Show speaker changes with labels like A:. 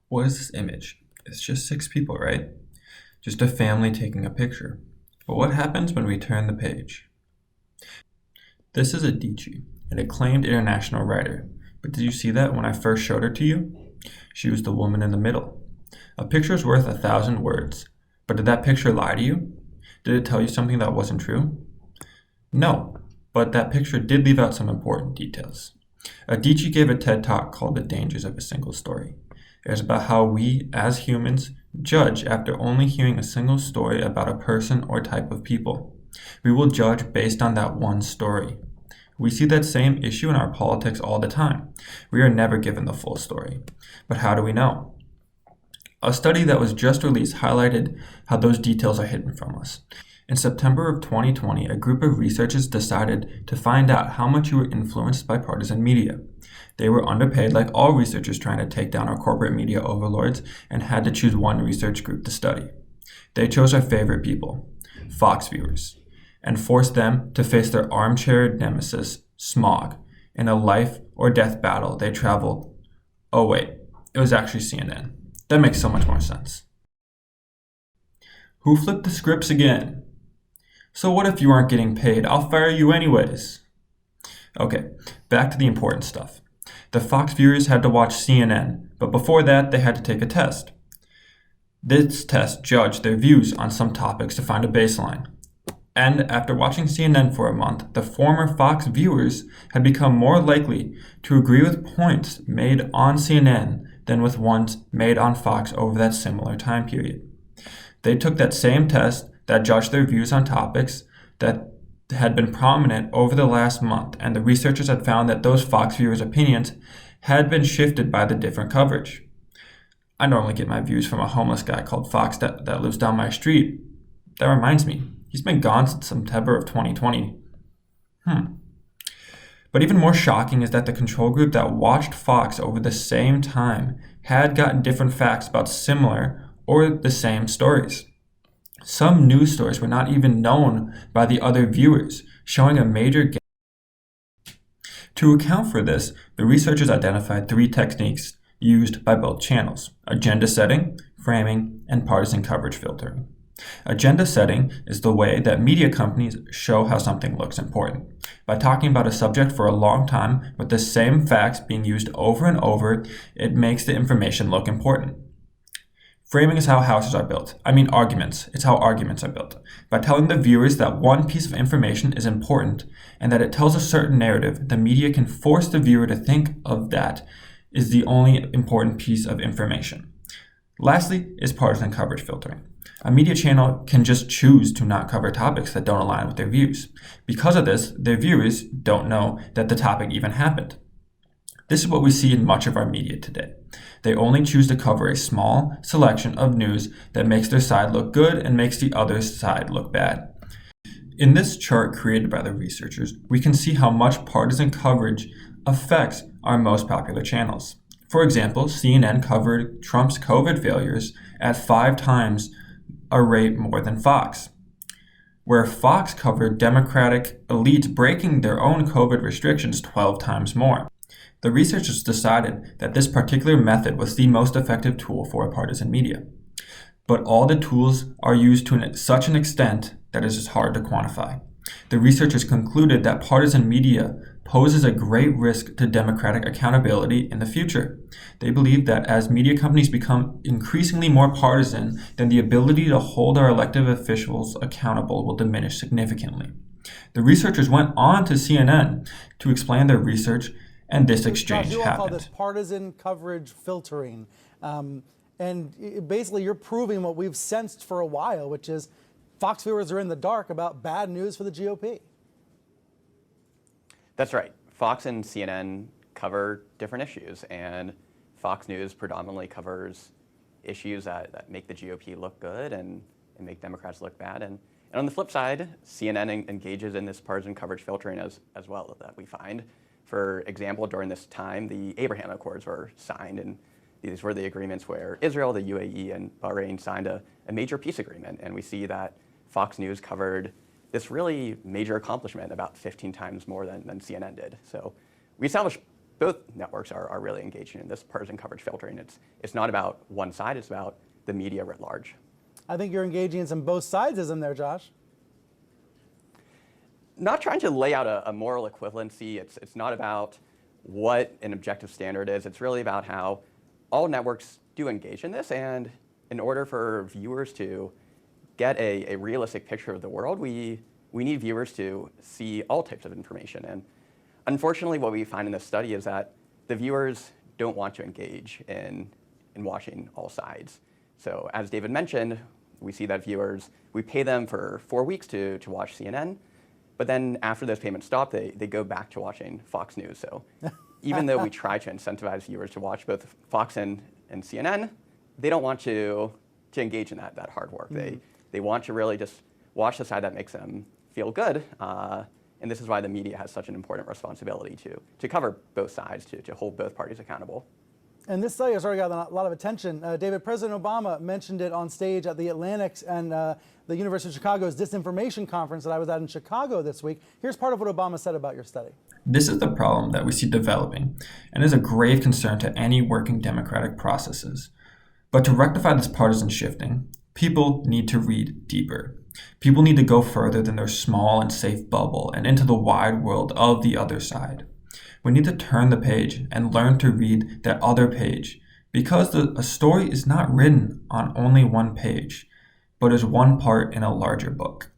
A: What is this image? It's just 6 people, right? Just a family taking a picture. But what happens when we turn the page? This is Adichie, an acclaimed international writer. But did you see that when I first showed her to you? She was the woman in the middle. A picture is worth 1,000 words. But did that picture lie to you? Did it tell you something that wasn't true? No, but that picture did leave out some important details. Adichie gave a TED Talk called The Dangers of a Single Story. It was about how we, as humans, judge after only hearing a single story about a person or type of people. We will judge based on that one story. We see that same issue in our politics all the time. We are never given the full story. But how do we know? A study that was just released highlighted how those details are hidden from us. In September of 2020, a group of researchers decided to find out how much you were influenced by partisan media. They were underpaid, like all researchers trying to take down our corporate media overlords, and had to choose one research group to study. They chose our favorite people, Fox viewers, and forced them to face their armchair nemesis, smog, in a life or death battle they traveled. Oh wait, it was actually CNN. That makes so much more sense. Who flipped the scripts again? So what if you aren't getting paid? I'll fire you anyways. Okay, back to the important stuff. The Fox viewers had to watch CNN, but before that they had to take a test. This test judged their views on some topics to find a baseline. And after watching CNN for a month, the former Fox viewers had become more likely to agree with points made on CNN than with ones made on Fox over that similar time period. They took that same test that judged their views on topics that had been prominent over the last month, and the researchers had found that those Fox viewers' opinions had been shifted by the different coverage. I normally get my views from a homeless guy called Fox that lives down my street. That reminds me, he's been gone since September of 2020. But even more shocking is that the control group that watched Fox over the same time had gotten different facts about similar or the same stories. Some news stories were not even known by the other viewers, showing a major gap. To account for this, the researchers identified 3 techniques used by both channels: agenda setting, framing, and partisan coverage filtering. Agenda setting is the way that media companies show how something looks important. By talking about a subject for a long time with the same facts being used over and over, it makes the information look important. Framing is how houses are built. Arguments. It's how arguments are built. By telling the viewers that one piece of information is important and that it tells a certain narrative, the media can force the viewer to think of that is the only important piece of information. Lastly is partisan coverage filtering. A media channel can just choose to not cover topics that don't align with their views. Because of this, their viewers don't know that the topic even happened. This is what we see in much of our media today. They only choose to cover a small selection of news that makes their side look good and makes the other side look bad. In this chart created by the researchers, we can see how much partisan coverage affects our most popular channels. For example, CNN covered Trump's COVID failures at 5 times a rate more than Fox, where Fox covered Democratic elites breaking their own COVID restrictions 12 times more. The researchers decided that this particular method was the most effective tool for partisan media. But all the tools are used to such an extent that it is hard to quantify. The researchers concluded that partisan media poses a great risk to democratic accountability in the future. They believe that as media companies become increasingly more partisan, then the ability to hold our elected officials accountable will diminish significantly. The researchers went on to CNN to explain their research, and this exchange
B: you all
A: happened.
B: call this partisan coverage filtering. Basically, you're proving what we've sensed for a while, which is Fox viewers are in the dark about bad news for the GOP.
C: That's right. Fox and CNN cover different issues, and Fox News predominantly covers issues that make the GOP look good and make Democrats look bad. And on the flip side, CNN engages in this partisan coverage filtering as well that we find. For example, during this time, the Abraham Accords were signed, and these were the agreements where Israel, the UAE, and Bahrain signed a major peace agreement. And we see that Fox News covered this really major accomplishment about 15 times more than CNN did. So we established both networks are really engaging in this partisan coverage filtering. It's not about one side, it's about the media writ large.
B: I think you're engaging in some both sidesism there, Josh.
C: Not trying to lay out a moral equivalency. It's not about what an objective standard is. It's really about how all networks do engage in this, and in order for viewers to get a realistic picture of the world, we need viewers to see all types of information. And unfortunately, what we find in this study is that the viewers don't want to engage in watching all sides. So as David mentioned, we see that viewers, we pay them for 4 weeks to watch CNN, but then after those payments stop, they go back to watching Fox News. So even though we try to incentivize viewers to watch both Fox and CNN, they don't want to engage in that hard work. Mm-hmm. They want to really just watch the side that makes them feel good. And this is why the media has such an important responsibility to cover both sides, to hold both parties accountable.
B: And this study has already got a lot of attention. David, President Obama mentioned it on stage at the Atlantic's and the University of Chicago's Disinformation Conference that I was at in Chicago this week. Here's part of what Obama said about your study.
A: This is the problem that we see developing and is a grave concern to any working democratic processes. But to rectify this partisan shifting, people need to read deeper. People need to go further than their small and safe bubble and into the wide world of the other side. We need to turn the page and learn to read that other page, because a story is not written on only one page, but is one part in a larger book.